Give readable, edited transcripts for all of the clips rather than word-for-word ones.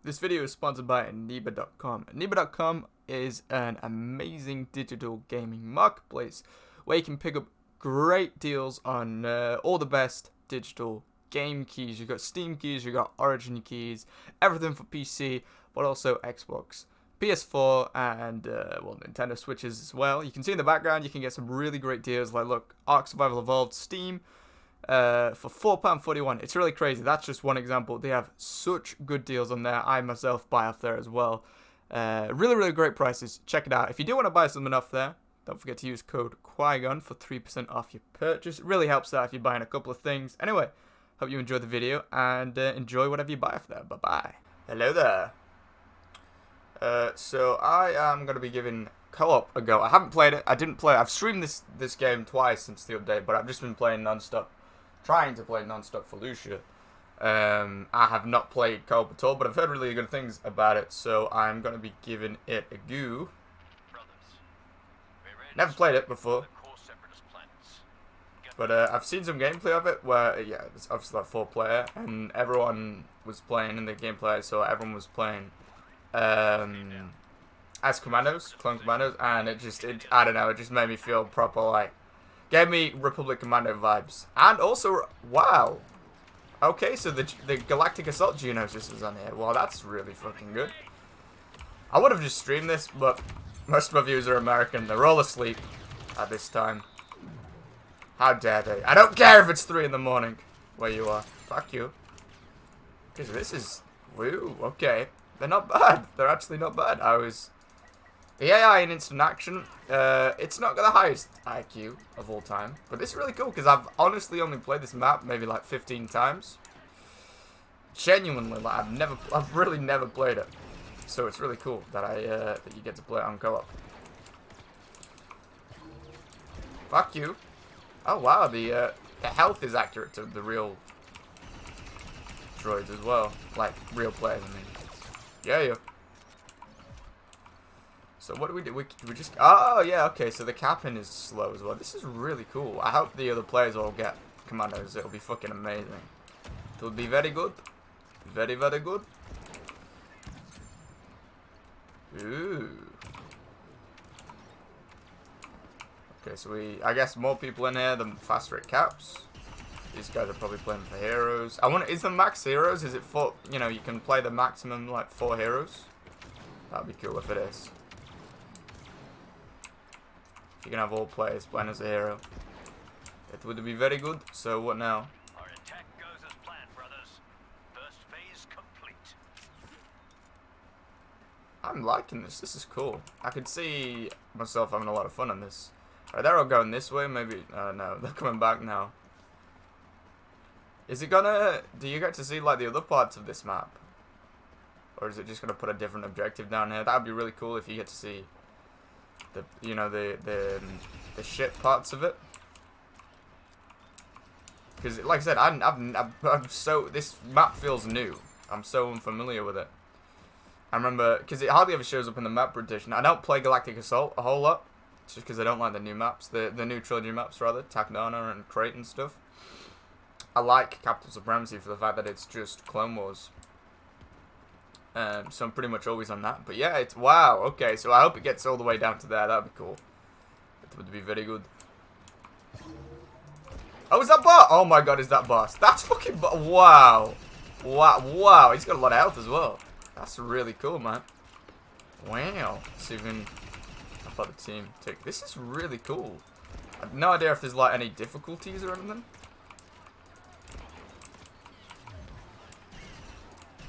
This video is sponsored by Aniba.com. Aniba.com is an amazing digital gaming marketplace where you can pick up great deals on all the best digital game keys. You've got Steam keys, you've got Origin keys, everything for PC, but also Xbox, PS4, and Nintendo Switches as well. You can see in the background, you can get some really great deals. Like, look, Ark Survival Evolved Steam for £4.41. It's really crazy. That's just one example. They have such good deals on there. I myself buy off there as well. Really great prices. Check it out. If you do want to buy something off there, don't forget to use code Quigon for 3% off your purchase. It really helps out if you're buying a couple of things. Anyway, hope you enjoyed the video and enjoy whatever you buy off there. Bye bye. Hello there. So I am going to be giving co-op a go. I haven't played it. I've streamed this game twice since the update, but I've just been playing non-stop. Trying to play non-stop Felucia. I have not played co-op at all, but I've heard really good things about it, so I'm going to be giving it a go. Never played it before, but I've seen some gameplay of it where, yeah, it's obviously like 4-player, and everyone was playing in the gameplay, so everyone was playing as commandos, clone commandos, and I don't know, it just made me feel proper, like, gave me Republic Commando vibes. And also, wow. Okay, so the Galactic Assault Geonosis is on here. Well, that's really fucking good. I would have just streamed this, but most of my viewers are American. They're all asleep at this time. How dare they? I don't care if it's 3 in the morning where you are. Fuck you. Because this is... Woo, okay. They're not bad. They're actually not bad. The AI in instant action, it's not got the highest IQ of all time, but this is really cool because I've honestly only played this map maybe like 15 times. Genuinely, like I've really never played it, so it's really cool that that you get to play it on co-op. Fuck you! Oh wow, the health is accurate to the real droids as well, like real players. I mean, yeah. So what do we do? We just... Oh, yeah, okay. So the capping is slow as well. This is really cool. I hope the other players all get commandos. It'll be fucking amazing. It'll be very good. Very good. Ooh. Okay, so I guess more people in here, the faster it caps. These guys are probably playing for heroes. Is the max heroes? Is it for... You know, you can play the maximum, like, 4 heroes? That'd be cool if it is. You can have all players playing as a hero. It would be very good. So what now? Our attack goes as planned, brothers. First phase complete. I'm liking this. This is cool. I could see myself having a lot of fun on this. Alright, they're all going this way. Maybe. No, they're coming back now. Is it gonna? Do you get to see like the other parts of this map, or is it just gonna put a different objective down here? That would be really cool if you get to see the shit parts of it, because like I said, I'm so, this map feels new. I'm so unfamiliar with it. I remember because it hardly ever shows up in the map edition. I don't play Galactic Assault a whole lot, just because I don't like the new maps, the new trilogy maps rather, Taknana and Crate and stuff. I like Capital Supremacy for the fact that it's just Clone Wars. So I'm pretty much always on that. But yeah, it's... Wow, okay. So I hope it gets all the way down to there. That would be cool. It would be very good. Oh, is that boss? Oh my god, is that boss? That's fucking... Wow. Wow. He's got a lot of health as well. That's really cool, man. Wow. Let's see if we can... I thought the team take... This is really cool. I have no idea if there's like any difficulties or anything.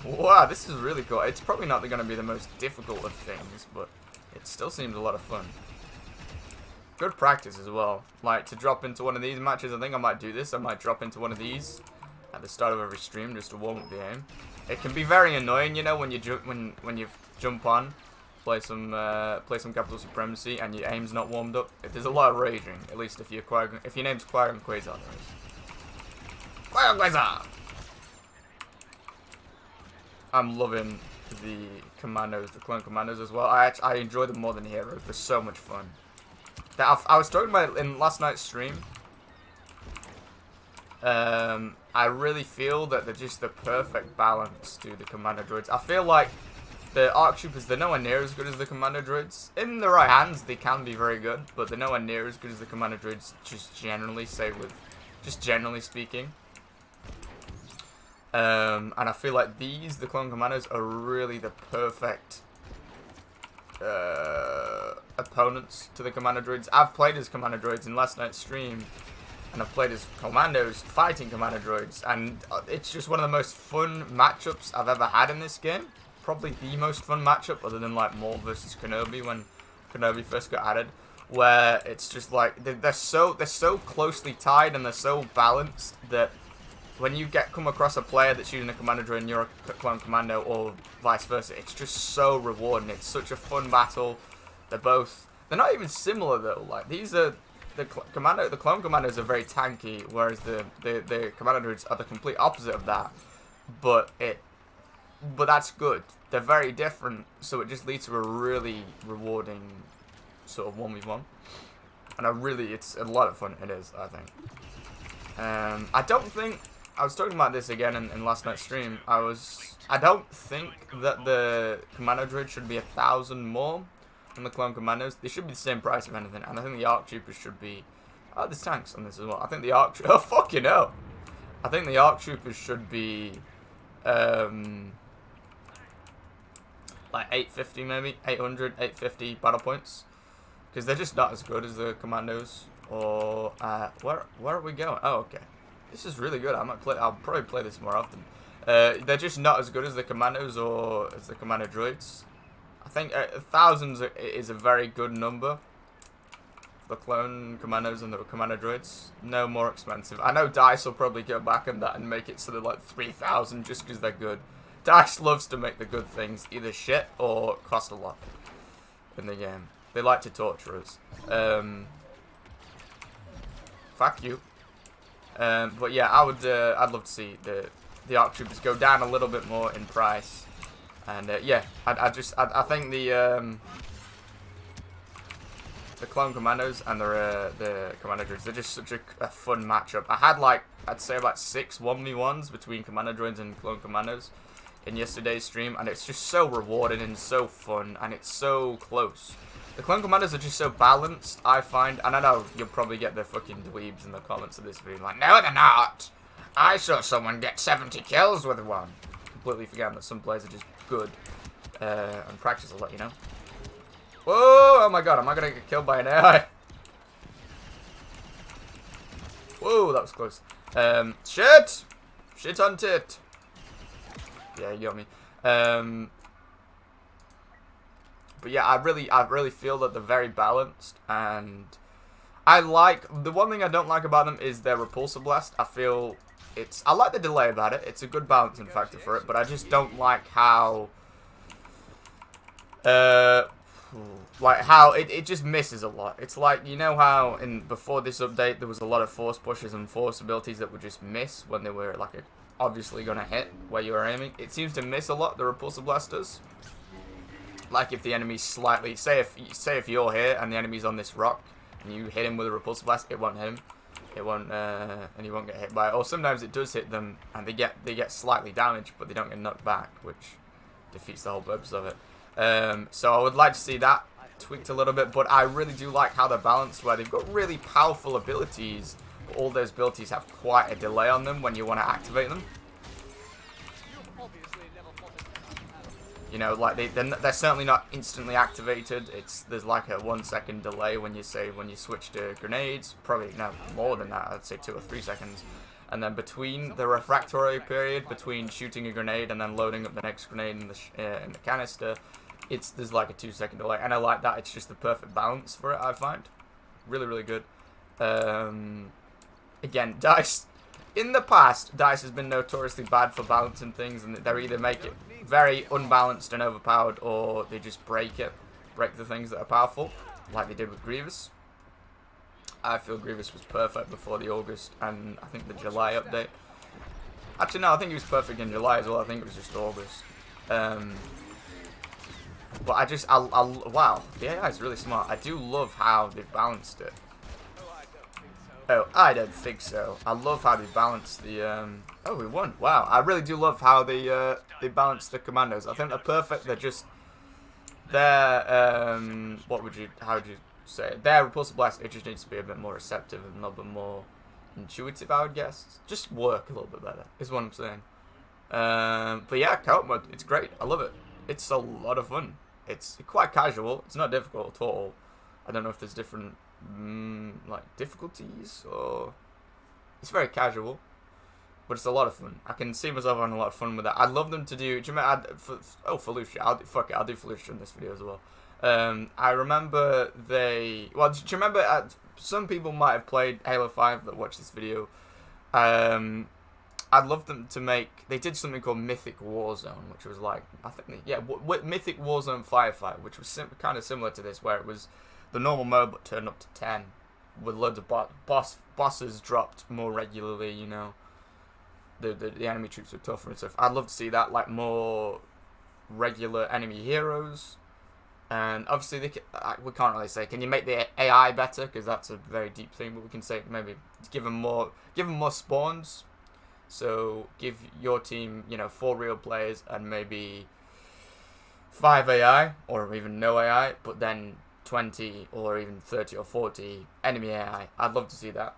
Wow, this is really cool. It's probably not going to be the most difficult of things, but it still seems a lot of fun. Good practice as well. Like, to drop into one of these matches, I think I might do this. I might drop into one of these at the start of every stream just to warm up the aim. It can be very annoying, you know, when you jump on, play some Capital Supremacy, and your aim's not warmed up. There's a lot of raging. At least if your name's Quigon Quasar, there is. Quigon Quasar. I'm loving the commandos, the clone commandos as well. I enjoy them more than heroes. They're so much fun. I was talking about in last night's stream. I really feel that they're just the perfect balance to the Commando droids. I feel like the ARC Troopers, they're nowhere near as good as the Commando droids. In the right hands, they can be very good, but they're nowhere near as good as the Commando droids, just generally speaking. And I feel like these, the Clone Commandos, are really the perfect opponents to the Commando droids. I've played as Commando droids in last night's stream, and I've played as Commandos fighting Commando droids, and it's just one of the most fun matchups I've ever had in this game. Probably the most fun matchup, other than like Maul versus Kenobi when Kenobi first got added, where it's just like they're so closely tied and they're so balanced that when you come across a player that's using a Commando droid and you're a Clone Commando, or vice versa, it's just so rewarding. It's such a fun battle. They're not even similar though. Like these are the Clone Commandos are very tanky, whereas the Commando droids are the complete opposite of that. But that's good. They're very different, so it just leads to a really rewarding sort of 1v1. And it's a lot of fun. It is, I think. I don't think I was talking about this again in last night's stream. I don't think that the Commando droid should be 1,000 more than the Clone Commandos. They should be the same price if anything, and I think the ARC Troopers should be. Oh, there's tanks on this as well. I think the ARC. Oh fucking hell! I think the ARC Troopers should be like 850 maybe, 800, 850 battle points, because they're just not as good as the Commandos. Or where are we going? Oh, okay. This is really good. I'll probably play this more often. They're just not as good as the Commandos or as the Commando droids. I think 1,000 is a very good number for the Clone Commandos and the Commando droids. No more expensive. I know DICE will probably go back on that and make it sort of like 3,000 just because they're good. DICE loves to make the good things either shit or cost a lot in the game. They like to torture us. Fuck you. But yeah, I'd love to see the ARC Troopers go down a little bit more in price. And yeah, I think the Clone Commandos and the Commando droids, they're just such a fun matchup. I had I'd say about 6 1v1s between Commando droids and Clone Commandos in yesterday's stream, and it's just so rewarding and so fun, and it's so close. The Clone Commandos are just so balanced, I find, and I know you'll probably get the fucking dweebs in the comments of this video like, no they're not! I saw someone get 70 kills with one! Completely forgetting that some players are just good, and practice a lot, you know? Whoa! Oh my god, am I gonna get killed by an AI? Whoa, that was close. Shit! Shit on tit! Yeah, you got me. But yeah, I really feel that they're very balanced, and the one thing I don't like about them is their repulsor blast. I like the delay about it. It's a good balancing factor for it, but I just don't like how it just misses a lot. It's like, you know how before this update there was a lot of force pushes and force abilities that would just miss when they were obviously gonna hit where you were aiming. It seems to miss a lot, the repulsor blasters. Like if the enemy's slightly, say if you're here and the enemy's on this rock and you hit him with a repulsor blast, it won't hit him. It won't, and he won't get hit by it. Or sometimes it does hit them and they get slightly damaged, but they don't get knocked back, which defeats the whole purpose of it. So I would like to see that tweaked a little bit, but I really do like how they're balanced, where they've got really powerful abilities, but all those abilities have quite a delay on them when you want to activate them. You know, like they're certainly not instantly activated. There's like a 1 second delay when you switch to grenades. Probably no more than that. I'd say 2 or 3 seconds. And then between the refractory period, between shooting a grenade and then loading up the next grenade in the canister, there's like a 2 second delay, and I like that. It's just the perfect balance for it, I find. Really, really good. Again, DICE. In the past, DICE has been notoriously bad for balancing things, and they either make it very unbalanced and overpowered, or they just break the things that are powerful, like they did with Grievous. I feel Grievous was perfect before the August and I think the July update. Actually, no, I think he was perfect in July as well. I think it was just August. But wow, the AI is really smart. I do love how they've balanced it. Oh, I don't think so. I love how they balance the, Oh, we won. Wow. I really do love how they balance the commandos. I think they're perfect. They're just... They're, how would you say it? Their repulsive blast, it just needs to be a bit more receptive and a little bit more intuitive, I would guess. Just work a little bit better, is what I'm saying. But yeah, co-op mode, it's great. I love it. It's a lot of fun. It's quite casual. It's not difficult at all. I don't know if there's different like difficulties, or it's very casual, but it's a lot of fun. I can see myself having a lot of fun with that. I'd love them to do. Do you remember? Felucia. I'll do Felucia in this video as well. I remember they. Well, do you remember? Some people might have played Halo 5 that watched this video. I'd love them to make. They did something called Mythic Warzone, which was like, I think, yeah, Mythic Warzone Firefight, which was kind of similar to this, where it was the normal mode but turned up to 10, with loads of bosses dropped more regularly. You know, the enemy troops were tougher and stuff. I'd love to see that, like more regular enemy heroes. And obviously, we can't really say, can you make the AI better? Because that's a very deep thing. But we can say maybe give them more spawns. So give your team, 4 real players and maybe 5 AI, or even no AI, but then 20 or even 30 or 40 enemy AI. I'd love to see that,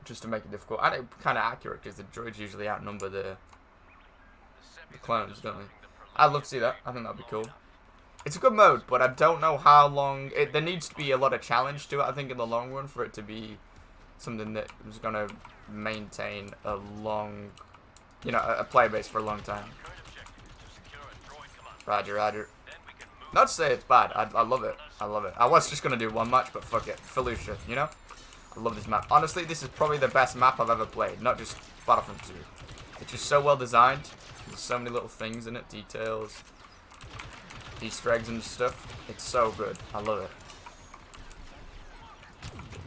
just to make it difficult. And it's kind of accurate, because the droids usually outnumber the clones, don't they? I'd love to see that. I think that'd be cool. It's a good mode, but I don't know how long. There needs to be a lot of challenge to it, I think, in the long run, for it to be something that is going to maintain a long, a player base for a long time. Roger, roger. Not to say it's bad. I love it. I love it. I was just going to do one match, but fuck it. Felucia, I love this map. Honestly, this is probably the best map I've ever played. Not just Battlefront 2. It's just so well designed. There's so many little things in it. Details. Easter eggs and stuff. It's so good. I love it.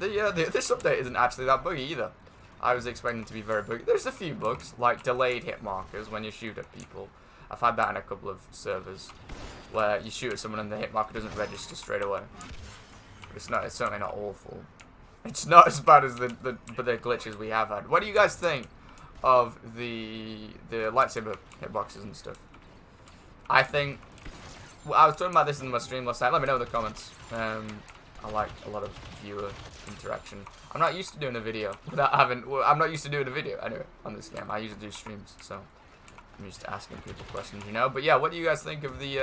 This update isn't actually that buggy either. I was expecting it to be very buggy. There's a few bugs, like delayed hit markers when you shoot at people. I've had that in a couple of servers, where you shoot at someone and the hit marker doesn't register straight away. But it's certainly not awful. It's not as bad as the glitches we have had. What do you guys think of the lightsaber hitboxes and stuff? I think. Well, I was talking about this in my stream last night. Let me know in the comments. I like a lot of viewer interaction. I'm not used to doing a video without having. Well, I'm not used to doing a video anyway on this game. I usually do streams, so I'm used to asking people questions, But yeah, what do you guys think of the?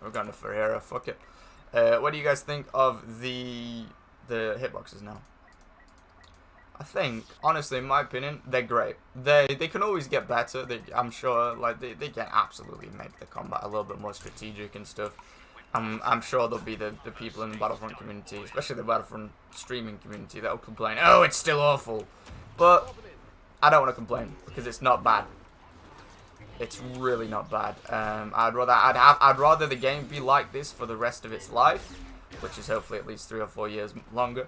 We're going to Ferreira. Fuck it. What do you guys think of the hitboxes now? I think, honestly, in my opinion, they're great. They can always get better. I'm sure, like they can absolutely make the combat a little bit more strategic and stuff. I'm sure there'll be the people in the Battlefront community, especially the Battlefront streaming community, that'll complain, oh, it's still awful. But I don't want to complain, because it's not bad. It's really not bad. I'd rather the game be like this for the rest of its life, which is hopefully at least 3 or 4 years longer.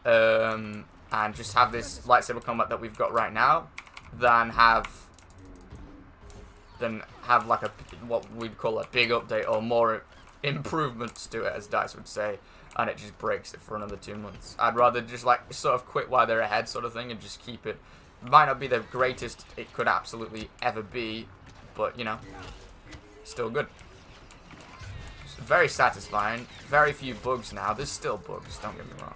And just have this lightsaber combat that we've got right now, than have like what we'd call a big update, or more improvements to it, as DICE would say, and it just breaks it for another 2 months. I'd rather just like sort of quit while they're ahead, sort of thing, and just keep it. Might not be the greatest it could absolutely ever be, but still good. It's very satisfying. Very few bugs now. There's still bugs, don't get me wrong.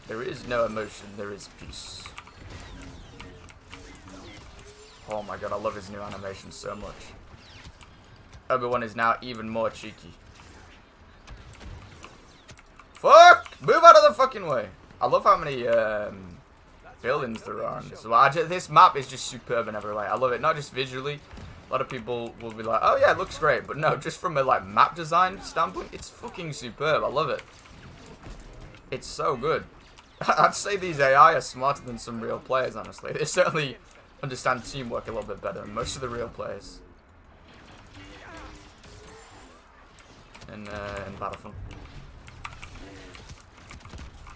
There is no emotion, there is peace. Oh my god, I love his new animation so much. Obi-Wan is now even more cheeky. Fuck! Move out of the fucking way! I love how many buildings there are on this. This map is just superb in every way. I love it, not just visually. A lot of people will be like, oh yeah, it looks great. But no, just from a like map design standpoint, it's fucking superb. I love it. It's so good. I'd say these AI are smarter than some real players, honestly. They certainly understand teamwork a little bit better than most of the real players in Battlefront.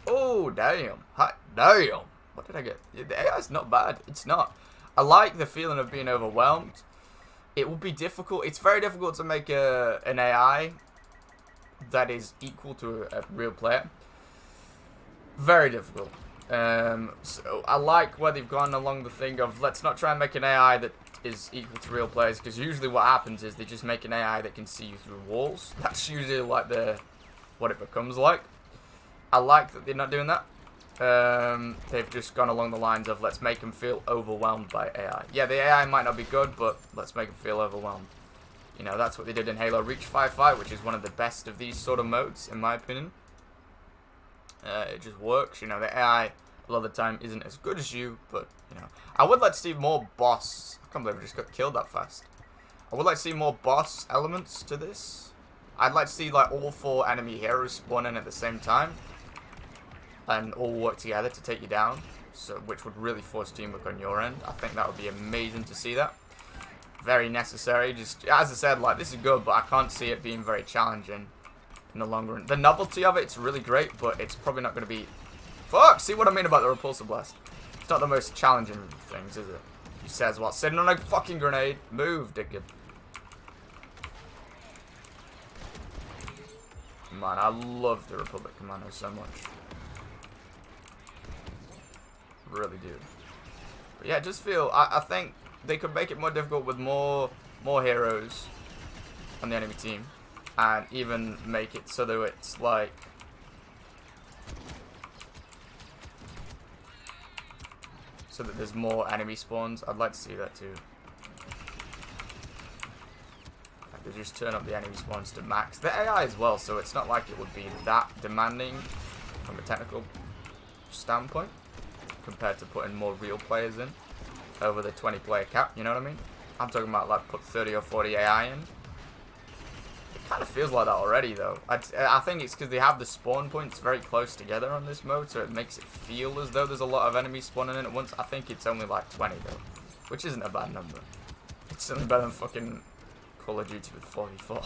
Oh, damn. Damn. What did I get? The AI is not bad. It's not. I like the feeling of being overwhelmed. it will be difficult. It's very difficult to make an AI that is equal to a real player. Very difficult. So I like where they've gone along the thing of let's not try and make an AI that is equal to real players, because usually what happens is they just make an AI that can see you through walls. That's usually like what it becomes like. I like that they're not doing that. They've just gone along the lines of let's make them feel overwhelmed by AI. Yeah, the AI might not be good, but let's make them feel overwhelmed. You know, that's what they did in Halo Reach Firefight, which is one of the best of these sort of modes, in my opinion. It just works. You know, the AI a lot of the time isn't as good as you, but, you know. I would like to see more boss. I can't believe I just got killed that fast. I would like to see more boss elements to this. I'd like to see, like, all 4 enemy heroes spawn in at the same time. And all work together to take you down. So, which would really force teamwork on your end. I think that would be amazing to see that. Very necessary. Just, as I said, like, this is good, but I can't see it being very challenging in the long run. The novelty of it's really great, but it's probably not going to be... Fuck! See what I mean about the repulsor blast? It's not the most challenging things, is it? He says, what? Sitting on a fucking grenade? Move, dickhead. Man, I love the Republic Commando so much. Really do. But yeah, just feel... I think they could make it more difficult with more heroes on the enemy team. And even make it so that it's like... so that there's more enemy spawns. I'd like to see that too. Like they just turn up the enemy spawns to max. The AI as well, so it's not like it would be that demanding from a technical standpoint compared to putting more real players in over the 20 player cap, you know what I mean? I'm talking about like put 30 or 40 AI in. It kind of feels like that already though. I think it's because they have the spawn points very close together on this mode, so it makes it feel as though there's a lot of enemies spawning in at once. I think it's only like 20 though, which isn't a bad number. It's certainly better than fucking Call of Duty with 4v4.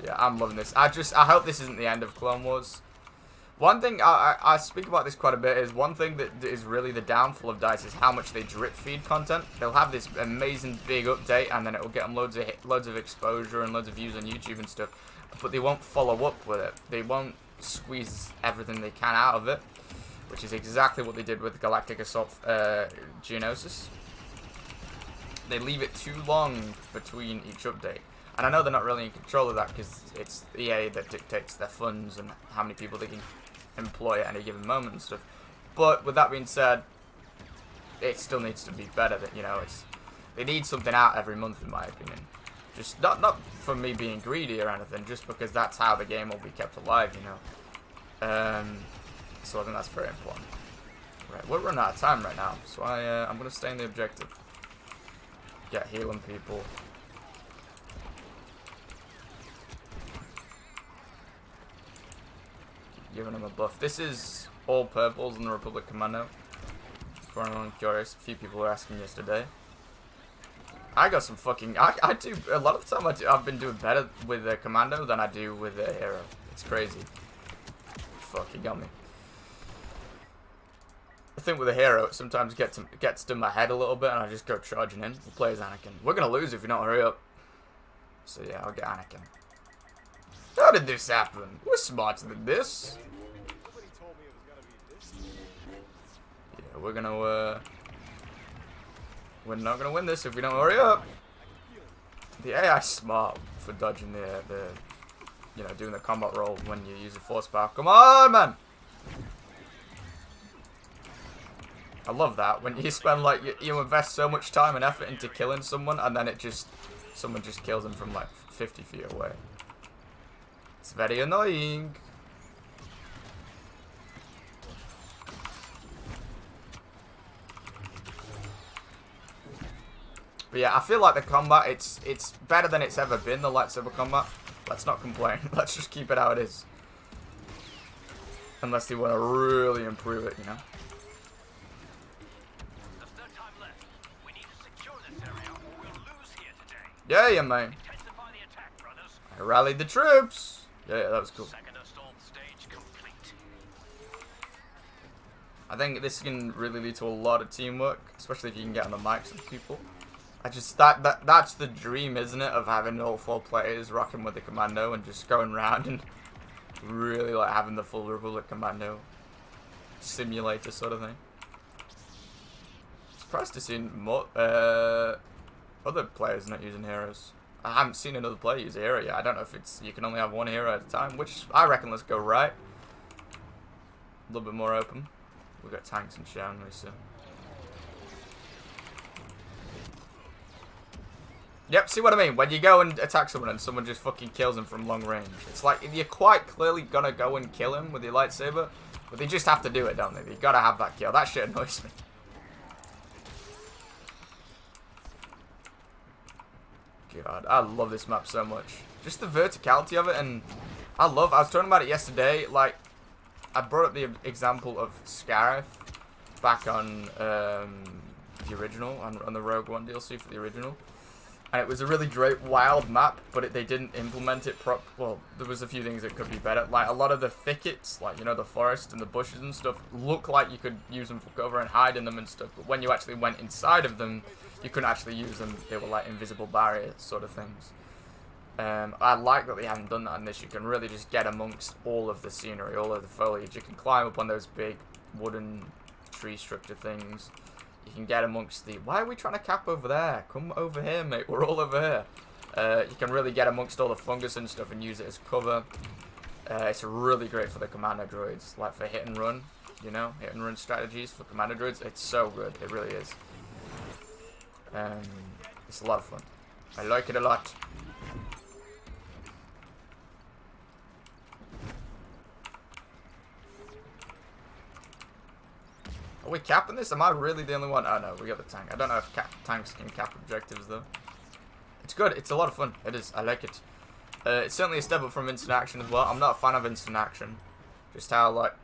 Yeah, I'm loving this. I hope this isn't the end of Clone Wars. One thing, I speak about this quite a bit, is one thing that is really the downfall of DICE is how much they drip feed content. They'll have this amazing big update and then it will get them loads of exposure and loads of views on YouTube and stuff, but they won't follow up with it. They won't squeeze everything they can out of it, which is exactly what they did with Galactic Assault Geonosis. They leave it too long between each update. And I know they're not really in control of that because it's EA that dictates their funds and how many people they can employ at any given moment and stuff. But with that being said, it still needs to be better. That, you know, they need something out every month, in my opinion. Just not for me being greedy or anything, just because that's how the game will be kept alive, you know. So I think that's very important. Right, we're running out of time right now, so I'm gonna stay in the objective. Get healing people. Giving them a buff. This is all purples in the Republic Commando. For anyone curious, a few people were asking yesterday. I got some fucking... I do... A lot of the time I've been doing better with the Commando than I do with the Hero. It's crazy. Fuck, you got me. I think with the Hero, it sometimes gets to my head a little bit and I just go charging in. We'll play as Anakin. We're going to lose if you don't hurry up. So yeah, I'll get Anakin. How did this happen? We're smarter than this. Yeah, we're not gonna win this if we don't hurry up. The AI's smart for dodging the you know, doing the combat roll when you use a force power. Come on, man! I love that when you spend like you invest so much time and effort into killing someone and then someone just kills them from like 50 feet away. It's very annoying. But yeah, I feel like the combat, it's better than it's ever been, the lightsaber combat. Let's not complain. Let's just keep it how it is. Unless they want to really improve it, you know. There's no time left. We need to secure this area or we'll lose here today. Yeah, man. Intensify the attack, brothers. I rallied the troops. Yeah, that was cool. Second assault stage complete. I think this can really lead to a lot of teamwork, especially if you can get on the mics with people. That's the dream, isn't it, of having all 4 players rocking with the Commando and just going around and really like having the full Republic Commando simulator sort of thing. Surprised to see more other players not using heroes. I haven't seen another player use a hero yet. I don't know if it's you can only have 1 hero at a time, which I reckon let's go right. A little bit more open. We've got tanks and shit, haven't we, so. Yep, see what I mean? When you go and attack someone and someone just fucking kills them from long range. It's like, you're quite clearly gonna go and kill him with your lightsaber, but they just have to do it, don't they? You gotta have that kill. That shit annoys me. God, I love this map so much. Just the verticality of it, and I was talking about it yesterday, like, I brought up the example of Scarif back on the original, on the Rogue One DLC for the original. And it was a really great wild map, but they didn't implement it well, there was a few things that could be better. Like, a lot of the thickets, like, you know, the forest and the bushes and stuff, look like you could use them for cover and hide in them and stuff. But when you actually went inside of them, you couldn't actually use them. They were like invisible barriers sort of things. I like that they haven't done that in this. You can really just get amongst all of the scenery, all of the foliage. You can climb up on those big wooden tree structure things. You can get amongst the... Why are we trying to cap over there? Come over here, mate. We're all over here. You can really get amongst all the fungus and stuff and use it as cover. It's really great for the Commando droids. Like for hit and run, you know? Hit and run strategies for Commando droids. It's so good. It really is. It's a lot of fun. I like it a lot. Are we capping this? Am I really the only one? Oh no, we got the tank. I don't know if tanks can cap objectives though. It's good. It's a lot of fun. It is. I like it. It's certainly a step up from instant action as well. I'm not a fan of instant action. Just how like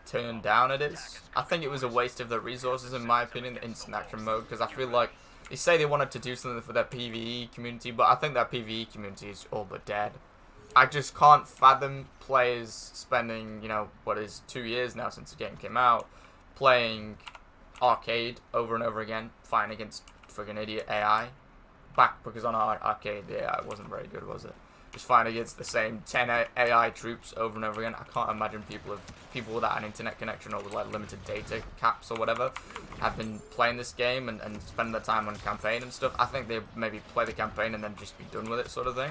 turned down it is. I think it was a waste of the resources in my opinion, the instant action mode, because I feel like they say they wanted to do something for their PvE community, but I think that PvE community is all but dead. I just can't fathom players spending, you know, what is 2 years now since the game came out, playing arcade over and over again, fighting against friggin' idiot AI. Back because on our arcade, the AI wasn't very good, was it? Just fighting against the same 10 AI troops over and over again. I can't imagine people without an internet connection or with like limited data caps or whatever have been playing this game and spending their time on campaign and stuff. I think they maybe play the campaign and then just be done with it, sort of thing.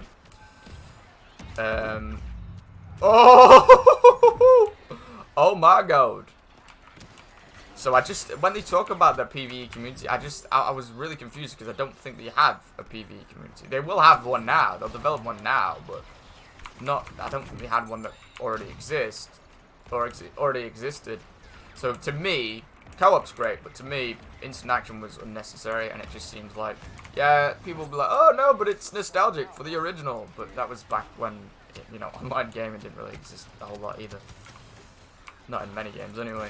Oh my god. So when they talk about the PvE community, I was really confused because I don't think they have a PvE community. They will have one now. They'll develop one now, but I don't think they had one that already exists or already existed. So to me, co-op's great, but to me, instant action was unnecessary, and it just seems like, yeah, people will be like, oh no, but it's nostalgic for the original. But that was back when, you know, online gaming didn't really exist a whole lot either. Not in many games anyway.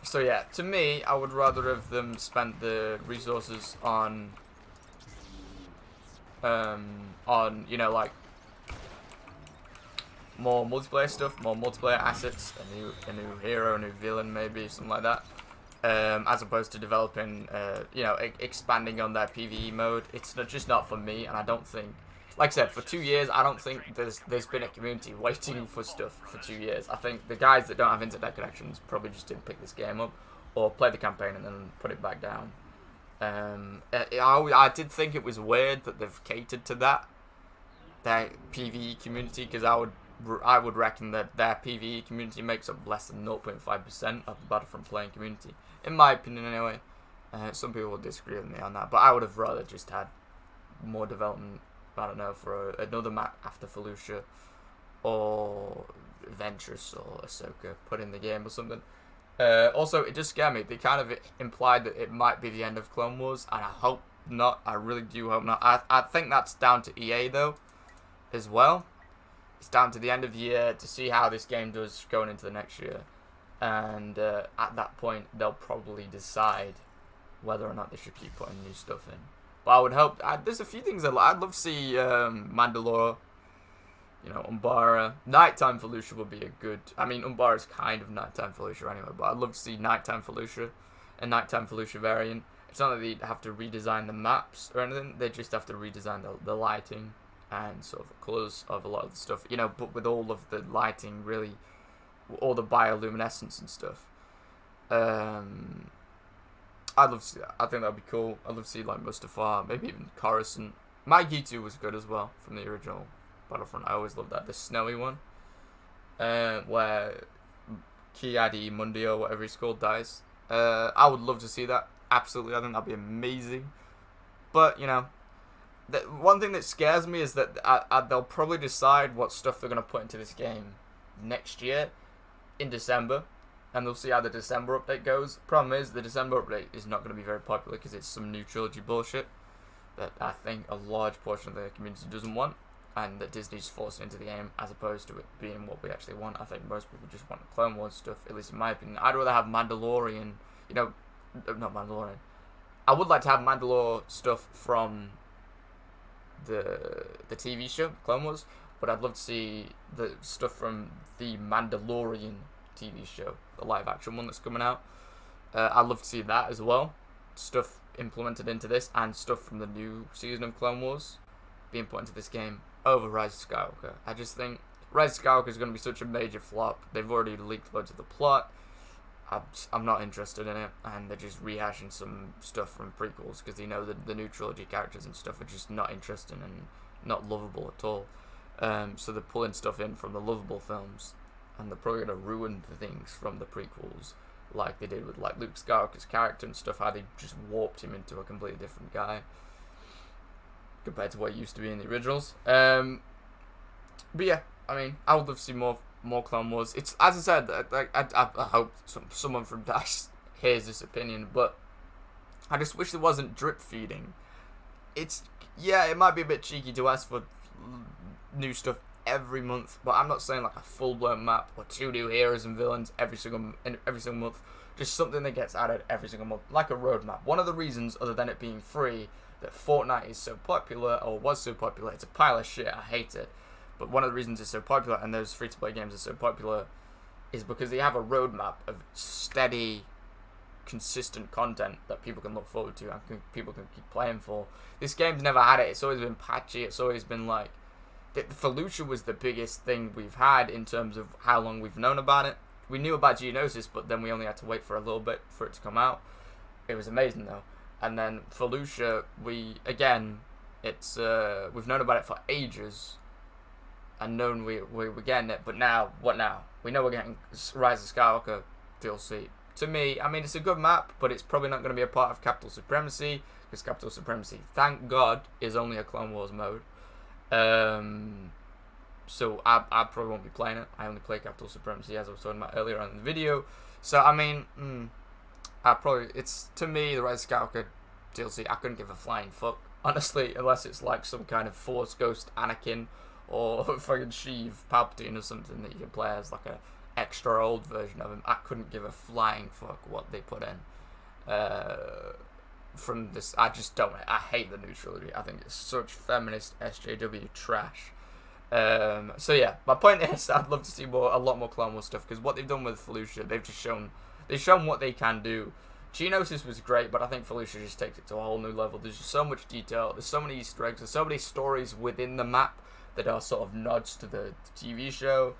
So yeah, to me, I would rather have them spent the resources on you know, like more multiplayer stuff, more multiplayer assets, a new hero, a new villain, maybe something like that. As opposed to developing, you know, expanding on their PvE mode. It's just not for me, and I don't think. Like I said, for 2 years, I don't think there's been a community waiting for stuff for 2 years. I think the guys that don't have internet connections probably just didn't pick this game up or play the campaign and then put it back down. I did think it was weird that they've catered to that, their PvE community, because I would reckon that their PvE community makes up less than 0.5% of the Battlefront playing community, in my opinion anyway. Some people will disagree with me on that, but I would have rather just had more development, I don't know, for another map after Felucia or Ventress or Ahsoka put in the game or something. Also, it just scared me. They kind of implied that it might be the end of Clone Wars, and I hope not. I really do hope not. I think that's down to EA, though, as well. It's down to the end of the year to see how this game does going into the next year. And at that point, they'll probably decide whether or not they should keep putting new stuff in. But I would hope. There's a few things I'd love to see. Mandalore, you know, Umbara. Nighttime Felucia would be a good. I mean, Umbara's kind of nighttime Felucia anyway, but I'd love to see nighttime Felucia, a nighttime Felucia variant. It's not that they have to redesign the maps or anything. They just have to redesign the lighting and sort of the colours of a lot of the stuff. You know, but with all of the lighting, really, all the bioluminescence and stuff. I'd love to see that. I think that'd be cool. I'd love to see like Mustafar, maybe even Coruscant. Maigitu was good as well from the original Battlefront. I always loved that. The snowy one, where Ki-Adi Mundio, whatever he's called, dies. I would love to see that. Absolutely, I think that'd be amazing. But you know, the one thing that scares me is that they'll probably decide what stuff they're gonna put into this game next year in December, and they'll see how the December update goes. Problem is, the December update is not going to be very popular because it's some new trilogy bullshit that I think a large portion of the community doesn't want, and that Disney's forcing into the game as opposed to it being what we actually want. I think most people just want the Clone Wars stuff, at least in my opinion. I'd rather have Mandalorian, you know, not Mandalorian. I would like to have Mandalore stuff from the TV show, Clone Wars, but I'd love to see the stuff from the Mandalorian TV show, the live action one that's coming out. I'd love to see that as well. Stuff implemented into this and stuff from the new season of Clone Wars being put into this game over Rise of Skywalker. I just think Rise of Skywalker is going to be such a major flop. They've already leaked loads of the plot. I'm not interested in it, and they're just rehashing some stuff from prequels because they know that the new trilogy characters and stuff are just not interesting and not lovable at all. So they're pulling stuff in from the lovable films, and they're probably going to ruin the things from the prequels, like they did with like Luke Skywalker's character and stuff, how they just warped him into a completely different guy compared to what he used to be in the originals. But yeah, I mean, I would love to see more Clone Wars. It's, as I said, I hope someone from DICE hears this opinion, but I just wish there wasn't drip feeding. It's, yeah, it might be a bit cheeky to ask for new stuff every month, but I'm not saying like a full-blown map or 2 new heroes and villains every single month. Just something that gets added every single month, like a roadmap. One of the reasons, other than it being free, that Fortnite is so popular, or was so popular, it's a pile of shit, I hate it, but one of the reasons it's so popular, and those free-to-play games are so popular, is because they have a roadmap of steady, consistent content that people can look forward to and people can keep playing for. This game's never had it. It's always been patchy. It's always been like, Felucia was the biggest thing we've had in terms of how long we've known about it. We knew about Geonosis, but then we only had to wait for a little bit for it to come out. It was amazing though. And then Felucia, we've known about it for ages, and known we were getting it. But now, what now? We know we're getting Rise of Skywalker DLC. To me, I mean, it's a good map, but it's probably not going to be a part of Capital Supremacy, because Capital Supremacy, thank God, is only a Clone Wars mode. So I probably won't be playing it. I only play Capital Supremacy, as I was talking about earlier on in the video. So I mean, it's, to me, the Rise of Skywalker DLC, I couldn't give a flying fuck, honestly, unless it's like some kind of Force Ghost Anakin or fucking Sheev Palpatine or something that you can play as like a extra old version of him. I couldn't give a flying fuck what they put in. From this, I hate the new trilogy. I think it's such feminist SJW trash. So yeah, my point is, I'd love to see a lot more Clone Wars stuff, because what they've done with Felucia, they've shown what they can do. Geonosis was great, but I think Felucia just takes it to a whole new level. There's just so much detail, there's so many Easter eggs, there's so many stories within the map that are sort of nods to the TV show.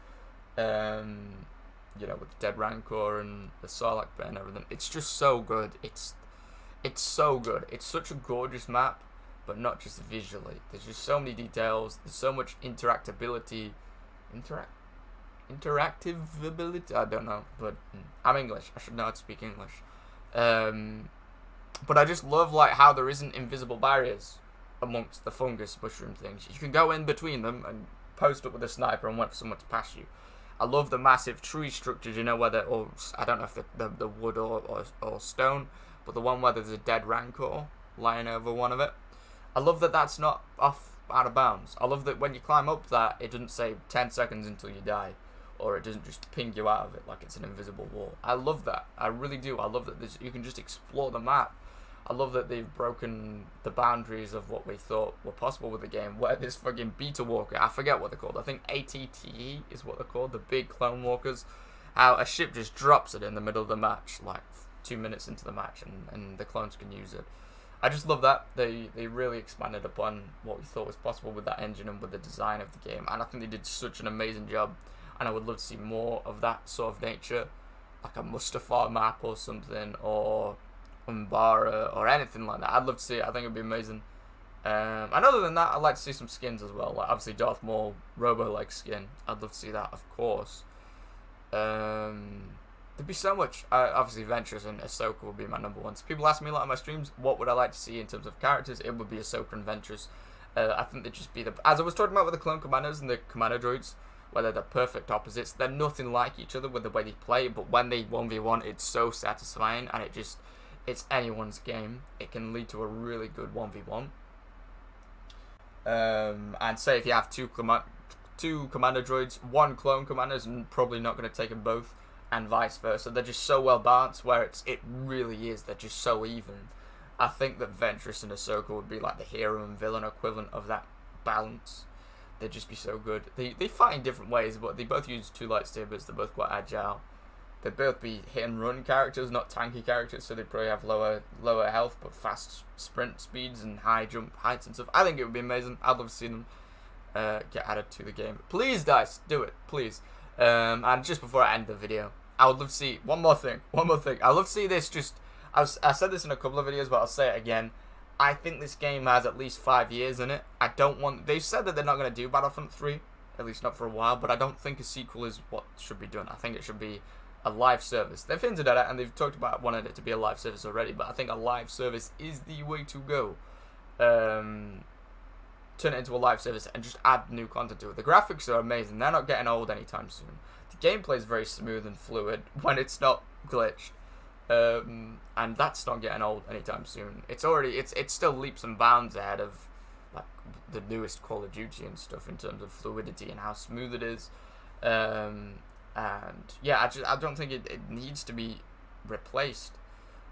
You know, with the Dead Rancor and the Sarlacc pit and everything. It's just so good. It's so good. It's such a gorgeous map, but not just visually. There's just so many details. There's so much interactability. Interactivability? I don't know, but I'm English. I should know how to speak English. But I just love like how there isn't invisible barriers amongst the fungus mushroom things. You can go in between them and post up with a sniper and wait for someone to pass you. I love the massive tree structures, you know, where I don't know if the wood or stone, but the one where there's a dead rancor lying over one of it. I love that that's not out of bounds. I love that when you climb up that, it doesn't say 10 seconds until you die, or it doesn't just ping you out of it like it's an invisible wall. I love that. I really do. I love that you can just explore the map. I love that they've broken the boundaries of what we thought were possible with the game, where this fucking beta walker, I forget what they're called, I think ATTE is what they're called, the big clone walkers, how a ship just drops it in the middle of the match, like 2 minutes into the match, and the clones can use it. I just love that they really expanded upon what we thought was possible with that engine and with the design of the game, and I think they did such an amazing job. And I would love to see more of that sort of nature, like a Mustafar map or something, or Umbara or anything like that. I'd love to see it. I think it'd be amazing. And other than that, I'd like to see some skins as well. Like obviously Darth Maul Robo-like skin. I'd love to see that, of course. There'd be so much. Obviously Ventress and Ahsoka would be my number ones. People ask me a lot on my streams, what would I like to see in terms of characters? It would be Ahsoka and Ventress. I think they'd just be the, as I was talking about with the clone commandos and the commando droids, whether they're perfect opposites, they're nothing like each other with the way they play, but when they 1v1, it's so satisfying, and it's anyone's game. It can lead to a really good 1v1. And say if you have two commando droids, one clone commander is probably not going to take them both, and vice versa. They're just so well balanced, where it really is, they're just so even. I think that Ventress and Ahsoka would be like the hero and villain equivalent of that balance. They'd just be so good. They fight in different ways, but they both use 2 lightsabers. They're both quite agile. They'd both be hit and run characters, not tanky characters, so they'd probably have lower health but fast sprint speeds and high jump heights and stuff. I think it would be amazing. I'd love to see them get added to the game. Please, DICE, do it, please. And just before I end the video, I would love to see one more thing. I love to see this. I said this in a couple of videos, but I'll say it again. I think this game has at least 5 years in it. I don't want... They've said that they're not going to do Battlefront 3, at least not for a while, but I don't think a sequel is what should be done. I think it should be a live service. They've hinted at it, and they've talked about wanting it to be a live service already, but I think a live service is the way to go. Turn it into a live service and just add new content to it. The graphics are amazing. They're not getting old anytime soon. The gameplay is very smooth and fluid when it's not glitched. And that's not getting old anytime soon. It's still leaps and bounds ahead of like the newest Call of Duty and stuff in terms of fluidity and how smooth it is. And yeah, I don't think it needs to be replaced.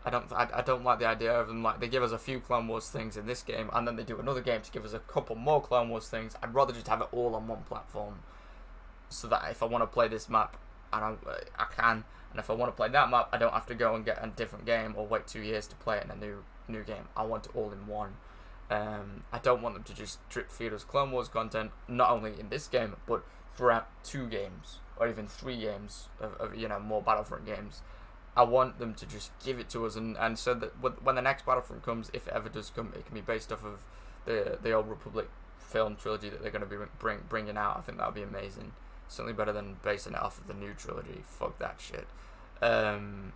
I don't like the idea of them, like, they give us a few Clone Wars things in this game and then they do another game to give us a couple more Clone Wars things. I'd rather just have it all on one platform, so that if I want to play this map, I can, and if I want to play that map, I don't have to go and get a different game or wait 2 years to play it in a new game. I want it all in one. I don't want them to just drip feed us Clone Wars content, not only in this game, but throughout 2 games or even 3 games of more Battlefront games. I want them to just give it to us, and so that when the next Battlefront comes, if it ever does come, it can be based off of the Old Republic film trilogy that they're going to be bringing out. I think that would be amazing. Certainly better than basing it off of the new trilogy. Fuck that shit. And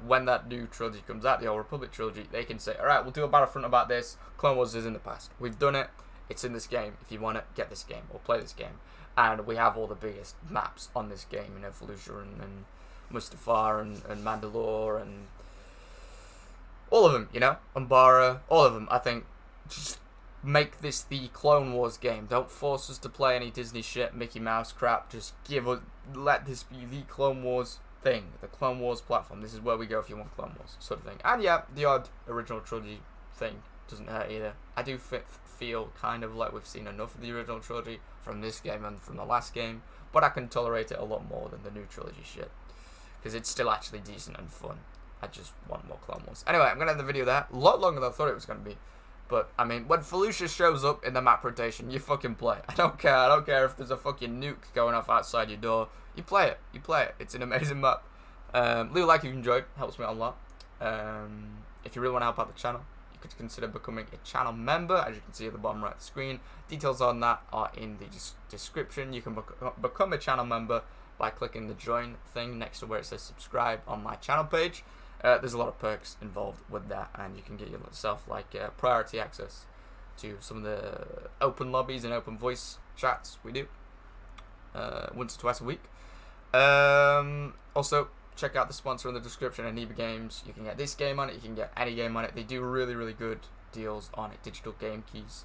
when that new trilogy comes out, the Old Republic trilogy, they can say, alright, we'll do a Battlefront about this. Clone Wars is in the past. We've done it. It's in this game. If you want it, get this game or play this game. And we have all the biggest maps on this game, Felucia and Mustafar and Mandalore and all of them, Umbara, all of them. I think just make this the Clone Wars game. Don't force us to play any Disney shit, Mickey Mouse crap. Just let this be the Clone Wars thing, the Clone Wars platform. This is where we go if you want Clone Wars, sort of thing. And yeah, the odd original trilogy thing doesn't hurt either. I do feel kind of like we've seen enough of the original trilogy from this game and from the last game, but I can tolerate it a lot more than the new trilogy shit, because it's still actually decent and fun. I just want more Clone Wars. Anyway, I'm going to end the video there. A lot longer than I thought it was going to be. But, I mean, when Felucia shows up in the map rotation, you fucking play. I don't care. I don't care if there's a fucking nuke going off outside your door. You play it. You play it. It's an amazing map. Leave a like if you enjoyed. Helps me out a lot. If you really want to help out the channel, you could consider becoming a channel member, as you can see at the bottom right of the screen. Details on that are in the description. You can become a channel member by clicking the join thing next to where it says subscribe on my channel page. There's a lot of perks involved with that, and you can get yourself like priority access to some of the open lobbies and open voice chats we do once or twice a week. Also, check out the sponsor in the description, Aniba Games. You can get this game on it, you can get any game on it. They do really, really good deals on it. Digital game keys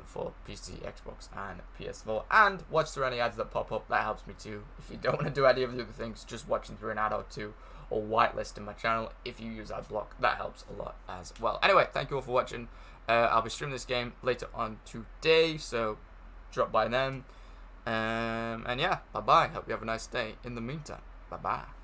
for PC, Xbox, and PS4. And watch through any ads that pop up. That helps me too. If you don't want to do any of the other things, just watching through an ad or two, or whitelisting my channel if you use adblock. That helps a lot as well. Anyway, thank you all for watching. I'll be streaming this game later on today, so drop by then. And yeah, bye-bye. Hope you have a nice day in the meantime. Bye-bye.